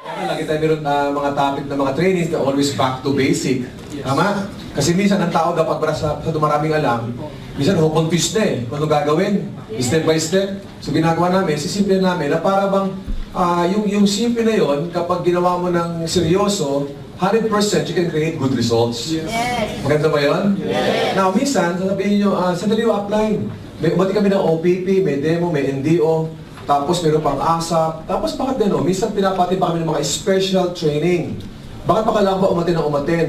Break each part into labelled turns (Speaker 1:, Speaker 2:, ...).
Speaker 1: Lagi tayo meron mga topic na mga trainings na always back to basic. Tama? Kasi minsan ang tao dapat para sa maraming alam, minsan confused na kung ano gagawin, step by step. So ginagawa namin, sisimple namin na para bang yung simple na yon kapag ginawa mo ng seryoso, 100% you can create good results.
Speaker 2: Yes.
Speaker 1: Maganda ba yun?
Speaker 2: Yes.
Speaker 1: Now, minsan, sasabihin nyo, sandali yung upline. May umati kami ng OPP, may demo, may NDO, tapos meron pang ASAP. Tapos bakit gano'n? Minsan pinapati pa kami ng mga special training. Bakit pa kailangan ba umatin ng umatin?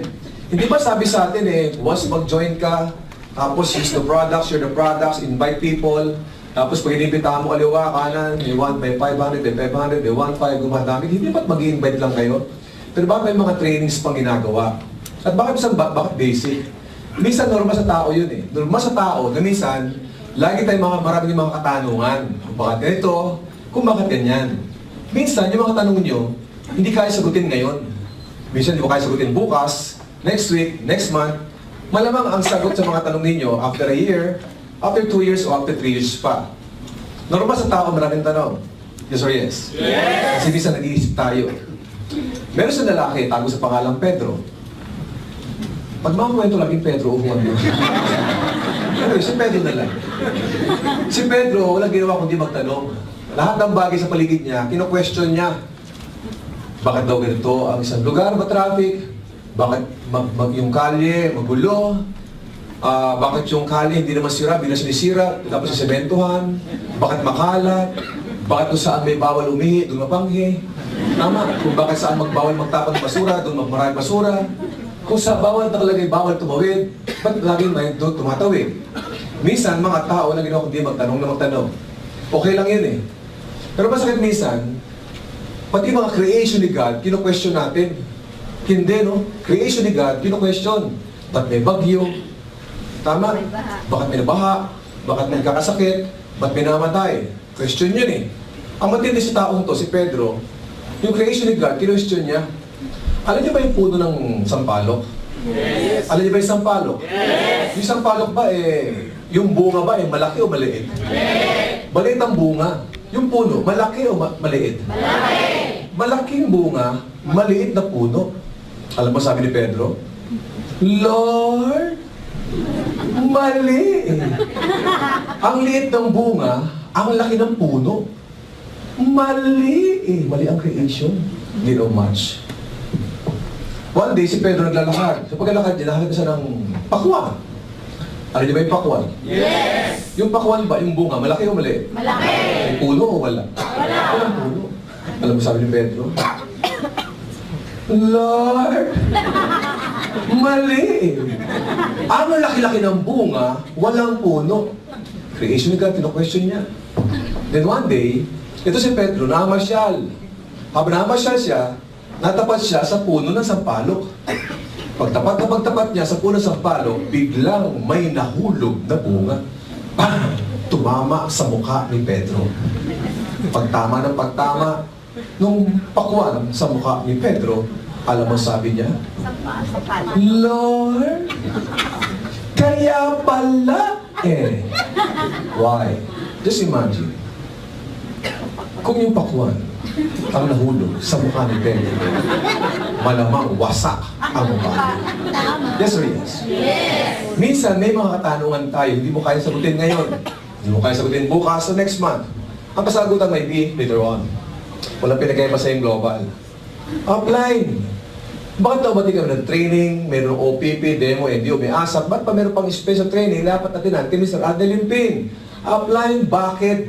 Speaker 1: Hindi ba sabi sa atin once mag-join ka, tapos use the products, share the products, invite people, tapos pag inibitahan mo kaliwa, kanan, may 1 by 500, may 500, may 1.5, gumadamit, hindi ba't mag-i-invite lang kayo? Pero bakit may mga trainings pang ginagawa? At bakit bakit basic? Minsan normal sa tao yun Normal sa tao na minsan, lagi tayong maraming mga katanungan. Kung bakit ganito, kung bakit ganyan. Minsan, yung mga tanong nyo, hindi kaya sagutin ngayon. Minsan, hindi mo kaya sagutin bukas, next week, next month. Malamang ang sagot sa mga tanong ninyo after a year, after 2 years, o after 3 years pa. Normal sa tao, maraming tanong. Yes or yes?
Speaker 2: Yes!
Speaker 1: Kasi minsan nag-iisip tayo. Meron sa lalaki, tago sa pangalang Pedro. Pag makakwento laging Pedro, upuan mo. Pero si Pedro na lang. Si Pedro, walang ginawa kundi magtanong. Lahat ng bagay sa paligid niya, kino-question niya. Bakit daw ganito ang isang lugar, traffic? Bakit yung kalye, magulo? Bakit yung kalye hindi naman sira, bila sinisira, tapos sisementohan? Bakit makalat? Bakit kung saan may bawal umihi, doon mapanghi? Tama. Kung bakit saan magbawal magtapon ng basura, doon magmaraming basura. Kung sa bawal nakalagay bawal tumawid, ba't laging may doon tumatawid? Minsan, mga tao na ginawa kundi magtanong na magtanong. Okay lang yun Pero masakit minsan, pati mga creation ni God, kino-question natin. Hindi, no? Creation ni God, kino-question. Ba't may bagyo? Tama? Bakit may nabaha? Bakit may kakasakit? Ba't may namatay? Question yun Ang matindi sa taong to, si Pedro, yung creation ni God, kino-question niya. Alam niyo ba yung puno ng sampalok?
Speaker 2: Yes!
Speaker 1: Alam niyo ba yung sampalok?
Speaker 2: Yes!
Speaker 1: Yung sampalok ba yung bunga ba malaki o maliit?
Speaker 2: Maliit!
Speaker 1: Maliit ang bunga. Yung puno, malaki o maliit?
Speaker 2: Malaki!
Speaker 1: Malaking bunga, maliit na puno. Alam mo sabi ni Pedro? Lord, mali! Ang liit ng bunga, ang laki ng puno. Mali! Mali ang creation. Hindi daw much. One day, si Pedro naglalakad. Sa paglalakad niya, nakakita siya ng pakwan. Alam niyo ba yung pakwan?
Speaker 2: Yes!
Speaker 1: Yung pakwan ba, yung bunga, malaki o maliit?
Speaker 2: Malaki!
Speaker 1: May puno o wala?
Speaker 2: Wala!
Speaker 1: Walang puno. Alam mo sabi ni Pedro? Lord, mali! Ang laki-laki ng bunga, walang puno. Creation ni God, pino-question niya. Then one day, ito si Pedro, namasyal. Habang namasyal siya, natapat siya sa puno ng sampalok. Pagtapat niya sa puno ng sampalok, biglang may nahulog na bunga. Bang! Tumama sa mukha ni Pedro. Pagtama ng pagtama, nung pakwan sa mukha ni Pedro, alam mo sabi niya, Lord, kaya pala Why? Just imagine, kung yung pakwan ang nahulog sa mukha ni Pedro, malamang wasak ang mukha. Yes or yes?
Speaker 2: Yes!
Speaker 1: Minsan may mga katanungan tayo, hindi mo kaya sagutin ngayon. Hindi mo kaya sagutin bukas o next month. Ang kasagutan may be later on. Walang pinagkaiba sa yung global. Offline. Bakit daw ba di kami ng training, mayroong OPP, demo, NDO, may ASAP, ba't pa meron pang special training, dapat natin natin, Mr. Adeline Pin. Offline, bakit?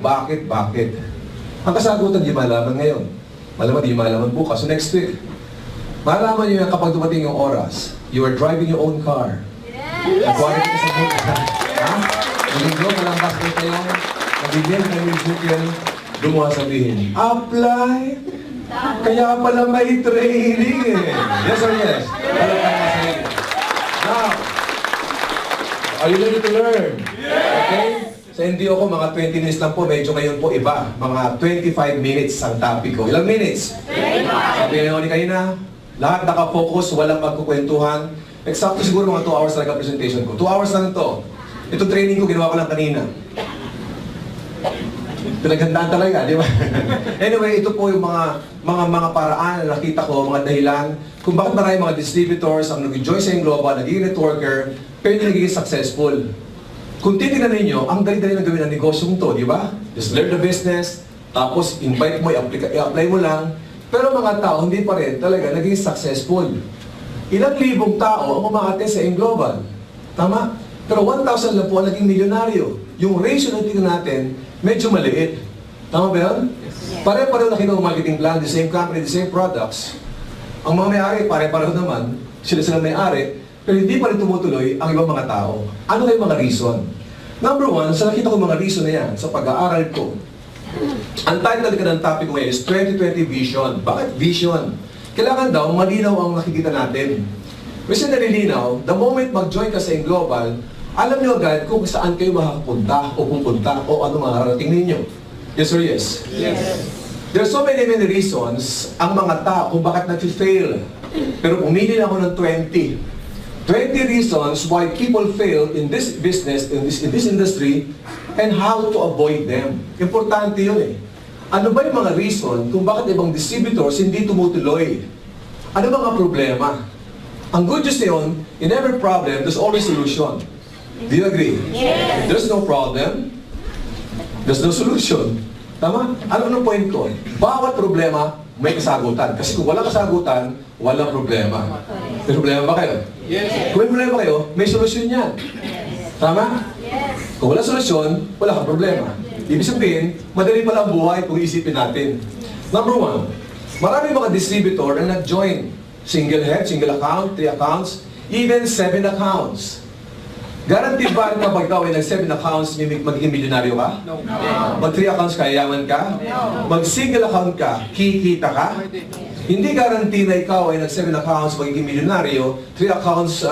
Speaker 1: Ang kasagutan di malaman ngayon. Malaman di malaman bukas o next week. Malaman nyo yan kapag dumating yung oras. You are driving your own car. Nag-quarantine ka sa buka. Ha? Nalinggo, walang basket kayo. Nabigyan kayo yung bukyan. Doon mo sabihin, apply! Kaya pala may training Yes or yes? Wala kang masaya. Now, are you ready to learn? Okay? Sa NDO ko, mga 20 minutes lang po. Medyo ngayon po iba. Mga 25 minutes ang topic ko. Ilang minutes? 25! Sabi ngayon ni kanina, lahat nakafocus, walang magkukwentuhan. Exacto siguro mga 2 hours talaga presentation ko. 2 hours lang ito. Itong training ko, ginawa ko lang kanina. Pinaghandaan talaga, di ba? Anyway, ito po yung mga paraan na nakita ko, mga dahilan kung bakit maraming mga distributors ang nag-join sa Global, naging networker, pero hindi naging successful. Kung titignan ninyo, ang dali-dali na gawin ang negosyong to, di ba? Just learn the business, tapos invite mo, i-apply mo lang. Pero mga tao, hindi pa rin talaga naging successful. Ilang libong tao ang umaate sa Global. Tama? Pero 1,000 lang po ang naging milyonaryo. Yung ratio na tingnan natin, medyo maliit. Tama ba yun? Pare-pareho na kinuha marketing plan, the same company, the same products. Ang mga may-ari, pare-pareho naman, sila may-ari, pero hindi pa rin tumutuloy ang ibang mga tao. Ano na yung mga reason? Number one, sa nakita ko mga reason na yan, sa pag-aaral ko, ang title ka ng topic ko ngayon is 2020 Vision. Bakit vision? Kailangan daw malinaw ang nakikita natin. Kasi nalilinaw, the moment mag-join ka sa Global, alam niyo agad kung saan kayo makakapunta o pupunta o ano mararating ninyo. Yes or yes?
Speaker 2: Yes.
Speaker 1: There are so many reasons ang mga tao kung bakit nag-fail. Pero pumili lang ako ng 20. 20 reasons why people fail in this business, in this industry, and how to avoid them. Importante yun eh. Ano ba yung mga reason kung bakit ibang distributors hindi tumutuloy? Ano ba ang problema? Ang good news yun, in every problem, there's always solution. Do you agree?
Speaker 2: Yes.
Speaker 1: If there's no problem, there's no solution. Tama? Ano point ko? Bawat problema, may kasagutan. Kasi kung walang kasagutan, walang problema. May problema ba kayo?
Speaker 2: Yes.
Speaker 1: Kung may problema kayo, may solusyon yan. Tama?
Speaker 2: Yes.
Speaker 1: Kung wala solusyon, wala kang problema. Ibig sabihin, madali pala ang buhay kung isipin natin. Number one, marami mga distributor na nag-join. Single head, single account, 3 accounts, even 7 accounts. Guaranteed ba na kapag ikaw ay nag-7 accounts, magiging milyonaryo ka?
Speaker 2: No.
Speaker 1: Mag 3 accounts ka, yaman ka? Mag single account ka, kikita ka? Hindi guarantee na ikaw ay nag-7 accounts, magiging milyonaryo, 3 accounts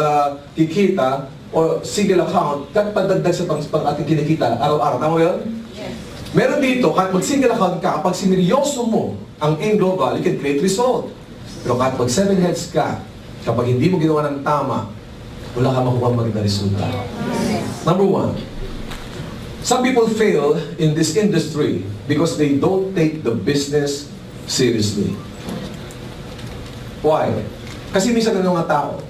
Speaker 1: kikita, o single account, padagdag sa pang ating kinikita araw-araw. Tama ba yun? Meron dito, kahit mag-single account ka, kapag sineryoso mo ang Global, you can create result. Pero kahit mag 7 heads ka, kapag hindi mo ginawa ng tama, wala ka makuha magandang resulta. Number one, some people fail in this industry because they don't take the business seriously. Why? Kasi minsan ng mga tao,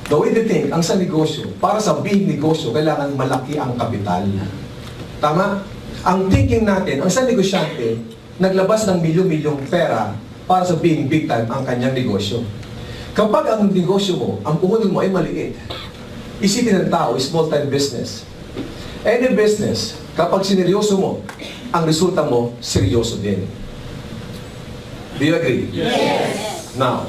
Speaker 1: the way they think, ang sa negosyo, para sa big negosyo, kailangan malaki ang kapital. Tama? Ang thinking natin, ang sa negosyante, naglabas ng milyon-milyong pera para sa being big time ang kanyang negosyo. Kapag ang negosyo mo, ang puhunan mo ay maliit, isipin ng tao, small time business. Any business, kapag sineryoso mo, ang resulta mo, seryoso din. Do you agree?
Speaker 2: Yes.
Speaker 1: Now,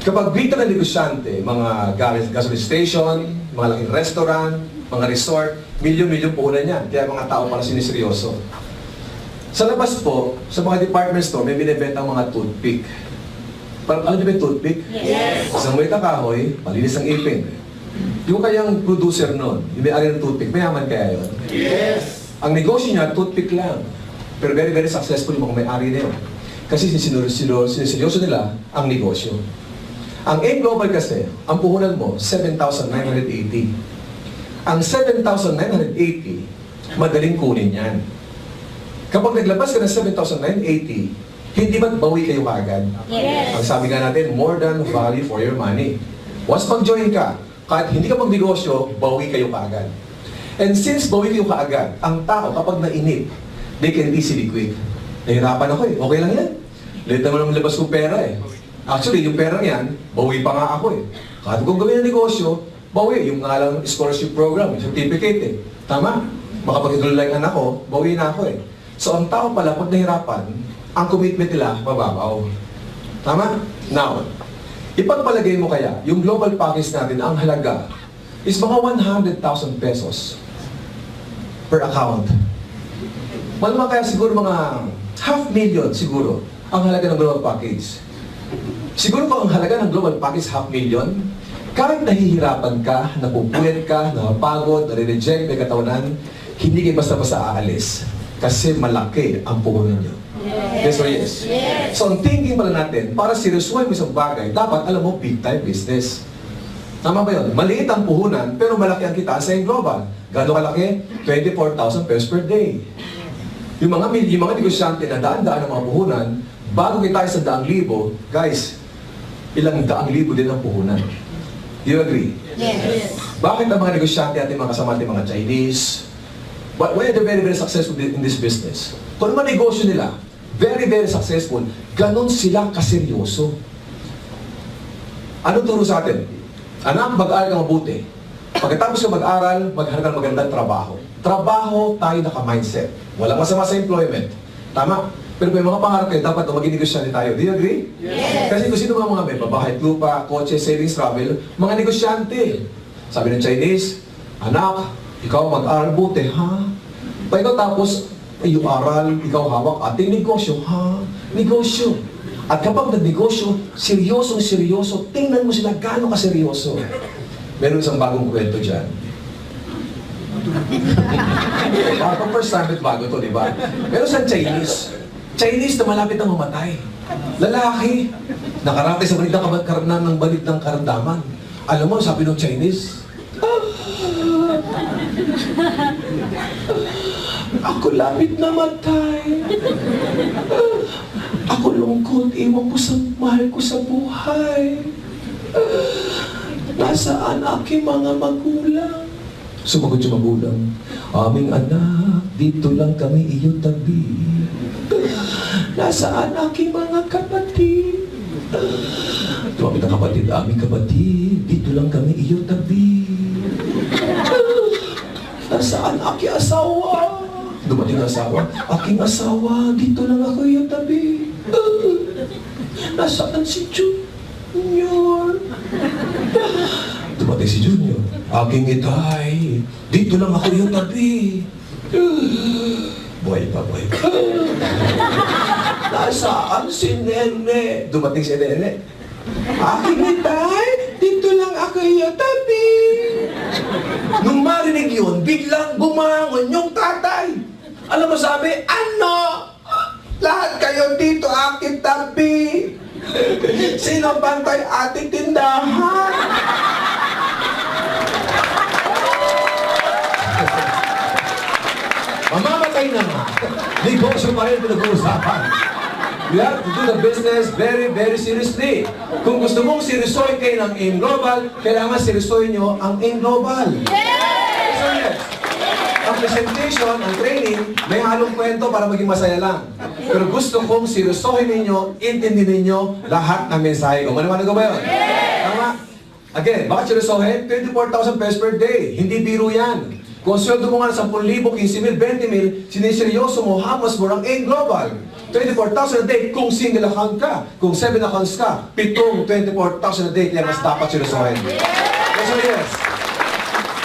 Speaker 1: kapag big time na negosyante, mga gasoline station, mga laking restaurant, mga resort, milyon-milyon puhunan yan. Kaya mga tao para siniseryoso. Sa labas po, sa mga department store, may binibenta ang mga toothpick. Alam niyo ba yung toothpick?
Speaker 2: Yes.
Speaker 1: Isang may kahoy, malinis ang ipin. Yung kayang producer nun, yung may-ari ng toothpick, mayaman kaya yun?
Speaker 2: Yes.
Speaker 1: Ang negosyo niya, toothpick lang. Pero very, very successful yung mga may-ari na yun. Kasi siniseryoso nila ang negosyo. Ang Global kasi, ang puhunan mo, 7,980. Ang 7,980, madaling kunin yan. Kapag naglabas ka ng 7,980, hindi ba bawi kayo kaagad?
Speaker 2: Yes.
Speaker 1: Ang sabi nga natin, more than value for your money. Once mag-join ka, kahit hindi ka magnegosyo, bawi kayo kaagad. And since bawi kayo kaagad, ang tao kapag nainip, they can easily quit. Nahirapan ako eh, okay lang yan. Late naman ang labas kong pera eh. Actually, yung pera yan, bawi pa nga ako eh. Kahit kung gawin ang negosyo, bawi. Yung nga lang scholarship program, yung certificate eh. Tama? Makapag-enroll lang anak ko, bawi na ako eh. So ang tao pala, pag nahirapan, ang commitment nila, mababaw. Tama? Now, ipagpalagay mo kaya, yung global package natin, ang halaga is mga 100,000 pesos per account. Malamang kaya siguro mga 500,000 siguro ang halaga ng global package. Siguro pa ang halaga ng global package 500,000, kahit nahihirapan ka, napupuyat ka, napagod, nare-reject, may katawanan, hindi kayo basta-basta aalis. Kasi malaki ang puhunan niyo. Yes or yes?
Speaker 2: Yes.
Speaker 1: So ang thinking pala natin, para seryosuhin mo isang bagay, dapat alam mo big time business. Tama ba yun? Maliit ang puhunan, pero malaki ang kita sa Global. Gano'ng kalaki? 24,000 pesos per day. Yung mga negosyante na daan-daan ng mga puhunan, bago kita tayo sa 100,000, guys, ilang 100,000 din ang puhunan. Do you agree?
Speaker 2: Yes.
Speaker 1: Bakit ang mga negosyante ating mga kasama ating mga Chinese, why are they very, very successful in this business? Kung naman negosyo nila, very, very successful, ganon sila kaseryoso. Ano turo sa atin? Anak, mag-aral ka mabuti. Pagkatapos ka mag-aral, maghanap ka ng magandang trabaho. Trabaho, tayo naka-mindset. Walang masama sa employment. Tama? Pero may mga pangarap kayo, dapat na maging negosyante tayo. Do you agree?
Speaker 2: Yes.
Speaker 1: Kasi kung sino mga may babahay, lupa, kotse, savings, travel, mga negosyante. Sabi ng Chinese, anak, ikaw mag-aral buti, ha? Pa ikaw tapos, yung aral, ikaw hawak ating negosyo, ha? Negosyo. At kapag nag-negosyo, seryosong-seryoso, tingnan mo sila gaano kaseryoso. Meron isang bagong kwento dyan. Parang first time at bago to, di ba? Meron isang Chinese. Chinese na malapit na mamatay. Lalaki. Nakarating sa balid ng karamdaman. Alam mo, sabi ng Chinese, ako lapit na matay. Ako lungkot, iwan ko sa mahal ko sa buhay. Nasaan aking mga magulang? Sumagot yung magulang, aming anak, dito lang kami iyong tabi. Nasaan aking mga kapatid? Tumapit ang kapatid, aming kapatid, dito lang kami iyong tabi. Nasaan aking asawa? Dumating ang asawa, aking asawa, dito lang ako iyong tabi. Nasaan si Junior? Dumating si Junior, aking itay, dito lang ako iyong tabi. Buhay pa. Nasaan si Nene? Dumating si Nene. Aking itay, dito lang ako iyong tabi. Nung marinig yun, biglang bumangon yung tatay. Alam mo sabi, ano? Lahat kayo dito aking tabi. Sino bantay ating tindahan? Mamamatay na nga. Negosyo pa rin pinag-uusapan. We have to do the business very, very seriously. Kung gusto mong seryosohin kayo ng AIM Global, kailangan seryosohin nyo ang AIM Global. Yes! Ang presentation, ang training, may halong kwento para maging masaya lang. Pero gusto kong seryosohin ninyo, intindihin ninyo lahat ng mensahe ko. Maniwala ko ba yun? Tama? Again, bakit seryosohin? 24,000 pesos per day. Hindi biro yan. Kung sweldo mo nga ng 10,000, 15,000, 20,000, siniseryoso mo, hamas mo ang AIM Global. 24,000 a day kung single account ka. Kung 7 accounts ka, 24,000 a day. Kaya mas dapat seryosohin. Yes.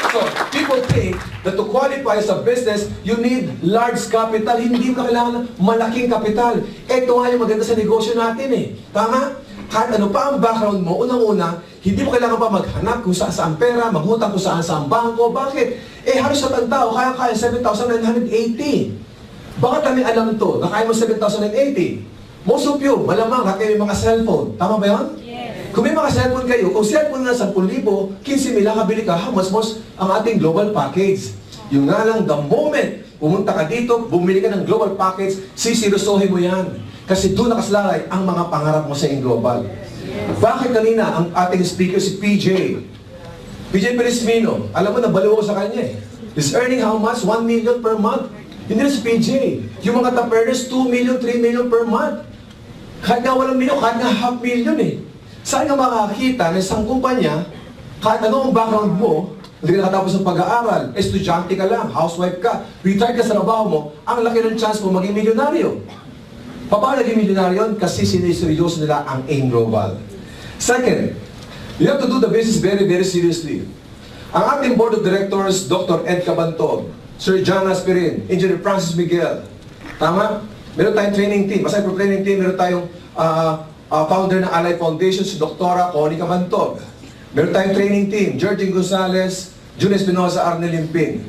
Speaker 1: So, people think that to qualify as a business, you need large capital. Hindi mo kailangan ng malaking kapital. Ito nga yung maganda sa negosyo natin eh. Tama? Kahit ano pa ang background mo, unang-una, hindi mo kailangan pa maghanap kung saan pera, maghutang kung saan bangko. Bakit? Eh, halos sa tao, kaya 7,980. Bakit namin alam ito na kaya mo 7,080? Most of you, malamang kayo may mga cellphone. Tama ba yun? Yes. Kung may mga cellphone kayo, kung cellphone na 10,000, 15,000 lang kabili ka, mas ang ating global package. Yung nga lang, the moment pumunta ka dito, bumili ka ng global package, sisirusohin mo yan. Kasi doon nakasalalay ang mga pangarap mo sa global. Yes. Bakit kanina ang ating speaker si PJ Perismino, alam mo, nabaliw ko sa kanya eh. He's earning how much? 1 million per month. Hindi na si PJ. Yung mga top earners, 2 million, 3 million per month. Kahit nga walang million, kahit nga half million eh. Saan ka makakita na isang kumpanya, kahit ano ang background mo, hindi ka nakatapos ng pag-aaral, estudyante ka lang, housewife ka, retired ka sa trabaho mo, ang laki ng chance mo maging milyonaryo. Paano naging milyonaryo? Kasi siniseryoso nila ang AIM Global. Second, you have to do the business very, very seriously. Ang ating board of directors, Dr. Ed Cabantog, Sir John Aspirin, Engineer Francis Miguel. Tama? Meron tayong training team. Aside from training team, meron tayong founder ng Ally Foundation, si Dr. Connie Cabantog. Meron tayong training team, Georgine Gonzalez, June Espinosa, Arnel Limping.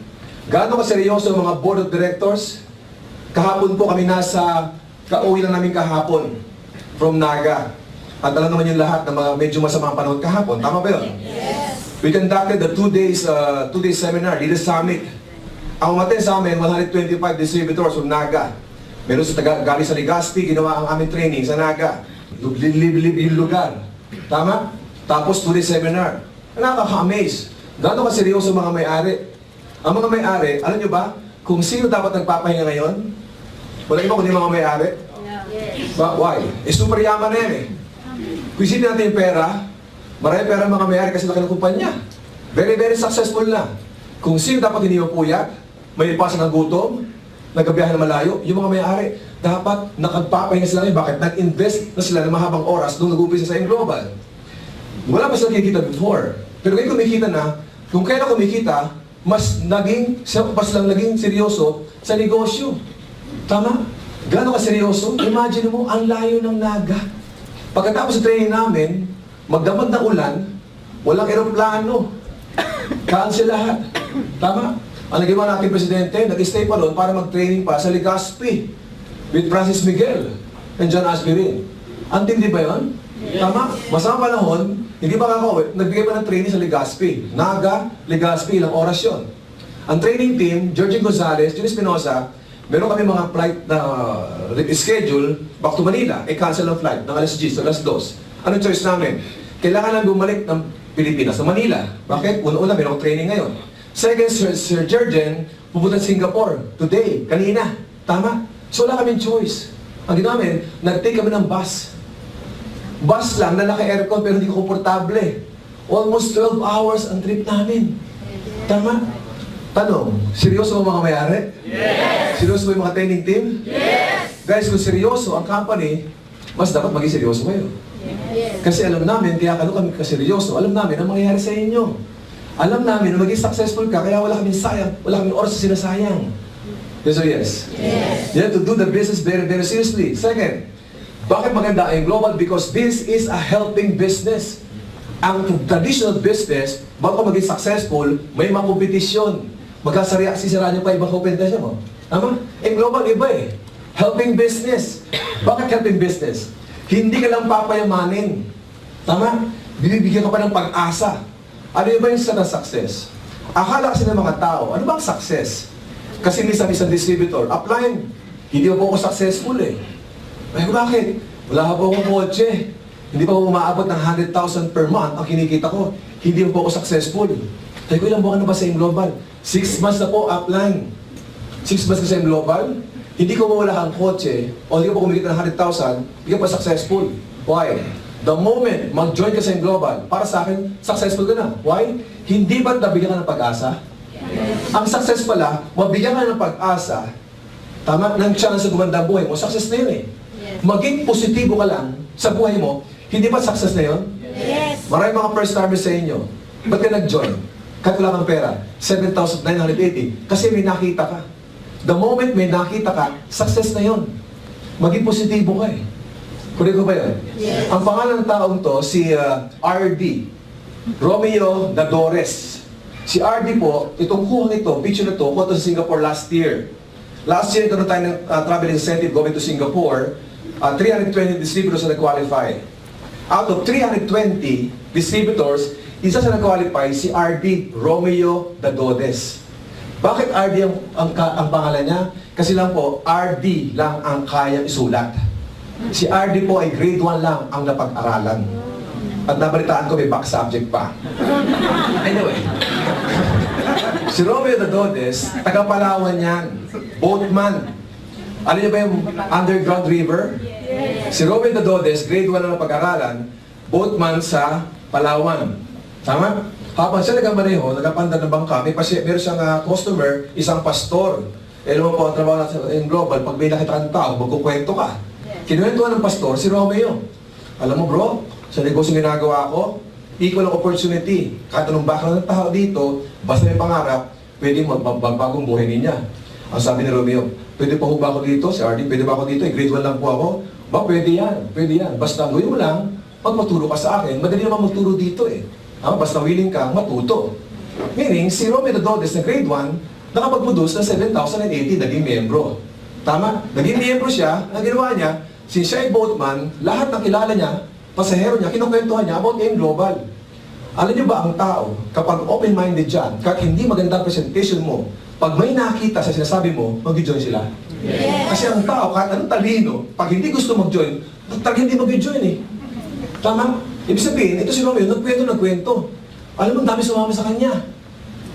Speaker 1: Gaano ka seryoso ang mga board of directors? Kahapon po kami kauwi lang namin kahapon from Naga. At alam naman yung lahat ng mga medyo masamang panahon kahapon. Tama ba yun? Yes. We conducted the 2 days seminar, Leader Summit. Ang umaten sa amin, 125 distributors from Naga. Meron sa galing sa Legazpi, ginawa ang aming training sa Naga. Liblib yung lugar. Tama? Tapos tourist seminar. Nakaka-amaze. Gano'n ka seryoso mga may-ari? Ang mga may-ari, alam nyo ba, kung sino dapat nagpapahinga ngayon? Wala iba kundi mga may-ari? Why? Super yaman na yan eh. Kung isipin natin yung pera, marami pera mga may-ari kasi laki ng kumpanya. Very, very successful na. Kung sino dapat hindi mapuyat, may ipasa ng gutom, nagkabiyahe na malayo, yung mga may-ari, dapat nakagpapahinga sila ngayon. Bakit? Nag-invest na sila ng mahabang oras nung nag-umpisa sa global. Wala pa sila kikita before. Pero ngayon kumikita na, kung kailan kumikita, mas lang naging seryoso sa negosyo. Tama? Gano'n ka seryoso? Imagine mo, ang layo ng Naga. Pagkatapos sa training namin, magdamag na ulan, walang eroplano. Cancel lahat. Tama? Ang nagawa natin presidente, nag-stay pa doon para mag-training pa sa Legazpi with Francis Miguel and John Asperin. Antindi ba yun? Tama? Masama panahon, hindi ba kakauwi, nagbigay pa ng training sa Legazpi. Naga, Legazpi, ilang oras yun. Ang training team, Georgie Gonzalez, Jun Espinosa, meron kami mga flight na schedule back to Manila. Cancel ang flight ng alas 10, alas 2. Anong choice namin? Kailangan lang bumalik ng Pilipinas, ng Manila. Bakit? Una-una, meron akong training ngayon. Second, Sir Jurgen, pupunta sa Singapore today, kanina. Tama? So wala kaming choice. Ang ginawa namin, nag-take kami ng bus. Bus lang na naka-aircon pero hindi ko komportable. Almost 12 hours ang trip namin. Tama? Tanong, seryoso ba mga may-ari? Yes! Seryoso ba yung mga training team? Yes! Guys, kung seryoso ang company, mas dapat maging seryoso kayo. Yes. Kasi alam namin, kaya kami kaseryoso, alam namin ang mangyayari sa inyo. Alam namin na maging successful ka, kaya wala kaming sayang, wala kaming oras na sinasayang. Yes or yes? Yes. You have to do the business very, very seriously. Second, bakit maganda ang global? Because this is a helping business. Ang traditional business, bago maging successful, may mga kompetisyon. Sisiraan nyo pa ibang kompetisyon mo. Tama? Ang global iba eh. Helping business. Bakit helping business? Hindi ka lang papayamanin. Tama? Binibigyan ka pa ng pag-asa. Ano yung ba yung sa success? Akala kasi ng mga tao, ano bang success? Kasi minsan isang distributor, upline, hindi po ako successful eh. Ay, bakit? Wala po akong kotse. Hindi pa ako umaabot ng 100,000 per month ang kinikita ko. Hindi po ako successful. Tayo ko ilang buwan na ba sa global? 6 months na po, upline. 6 months na sa global. Hindi ko mawala kang kotse, o hindi ko pa kumikita ng 100,000, hindi ka pa successful. Why? The moment mag-join ka sa global, para sa akin, successful ka na. Why? Hindi ba nabigyan ka ng pag-asa? Yes. Ang success pala, mabigyan ka ng pag-asa, tama, ng chance sa gumanda ang buhay mo, success na yun eh. Yes. Maging positibo ka lang sa buhay mo, hindi ba success na yun? Yes. Maraming mga first timers sa inyo. Ba't ka nag-join? Kahit wala kang pera, 7,980. Kasi may nakita ka. The moment may nakita ka, success na yun. Maging positibo ka eh. Kunin ko ba yun? Yes. Ang pangalan ng taong to, si RD. Romeo Dadores. Si RD po, itong kuhang ito, picture na to, kuha to sa Singapore last year. Last year, ito tayo ng travel incentive going to Singapore. 320 distributors na nag-qualify. Out of 320 distributors, isa sa nag-qualify, si RD Romeo Dadores. Bakit RD ang pangalan niya? Kasi lang po, RD lang ang kayang isulat. Si RD po ay grade 1 lang ang napag-aralan. At nabalitaan ko may back subject pa. Anyway, si Romeo Dadores, taga-Palawan yan. Boatman. Alam niyo ba yung underground river? Yes. Si Romeo Dadores, grade 1 na napag-aralan, boatman sa Palawan. Tama? Habang siya nagamaneho, nagapanda ng bangka, meron siyang customer, isang pastor. Alam mo po, ang trabaho natin in global, pag may nakita kang tao, magkukwento ka. Kinuwentuhan ng pastor, si Romeo. Alam mo bro, sa negosyo ginagawa ko, equal opportunity. Kahit anong background ng tao dito, basta may pangarap, pwede magbagong buhay niya. Ang sabi ni Romeo, pwede pa ba ako dito? Si RD, pwede ba ako dito? Grade 1 lang po ako. Ba, pwede yan. Pwede yan. Basta gawin mo lang, magpaturo ka sa akin. Madali naman magturo dito eh. Basta willing ka, matuto. Meaning, si Romeo Dadores na grade 1, nakapag-produce ng 7,080 naging miyembro. Tama? Naging miyembro siya, ang ginawa niya, since siya ay boatman, lahat ng kilala niya, pasahero niya, kinukwentuhan niya about AIM Global. Alam niyo ba ang tao, kapag open-minded dyan, kahit hindi maganda presentation mo, Pag may nakita sa sinasabi mo, mag-join sila. Kasi ang tao, kahit anong talino, pag hindi gusto mag-join, talagang hindi mag-join eh. Tama? Ibig sabihin, ito si Romeo, nagkwento. Alam mo, ang dami sumama sa kanya.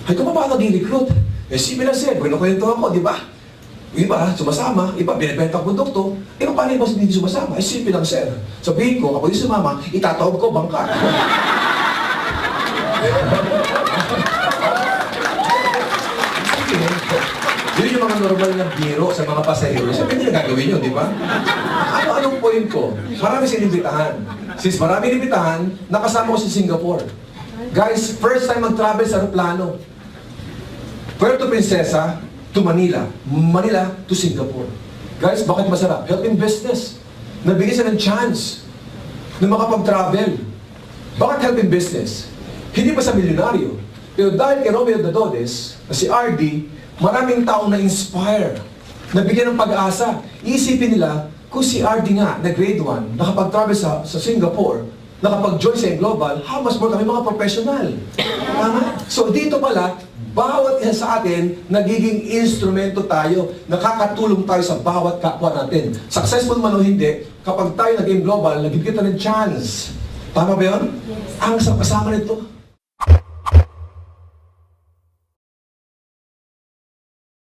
Speaker 1: Ay, kung pa nag-recruit? Eh, simple lang sir, kwento ako, di ba? Iba, sumasama, iba, binibenta ang produkto. Eh, paano iba hindi sumasama? Eh, simple lang sir. Sabihin ko, kapag di sumama, itatawag ko, bangka. Yun yung mga normal na biro sa mga pasahero. Siyempre, hindi na gagawin yun, di ba? Anong point ko? Marami sinibitahan. Since marami sinibitahan, nakasama ko sa Singapore. Guys, first time mag-travel sa aeroplano. Puerto Princesa to Manila. Manila to Singapore. Guys, bakit masarap? Helping business. Nabigyan siya ng chance na makapag-travel. Bakit helping business? Hindi pa sa milyonaryo. Pero dahil kay Romeo Dadodes, na si RD, maraming taong na-inspire, nabigyan ng pag-asa. Iisipin nila, kung si RD nga, na grade 1, nakapag-travel sa Singapore, nakapag-join sa Global, how much more kami mga professional? Tama? So dito pala, bawat isa sa atin, nagiging instrumento tayo, nakakatulong tayo sa bawat kapwa natin. Successful man o hindi, kapag tayo naging global, nagiging tayo ng chance. Tama ba yun? Yes. Ang kasama nito,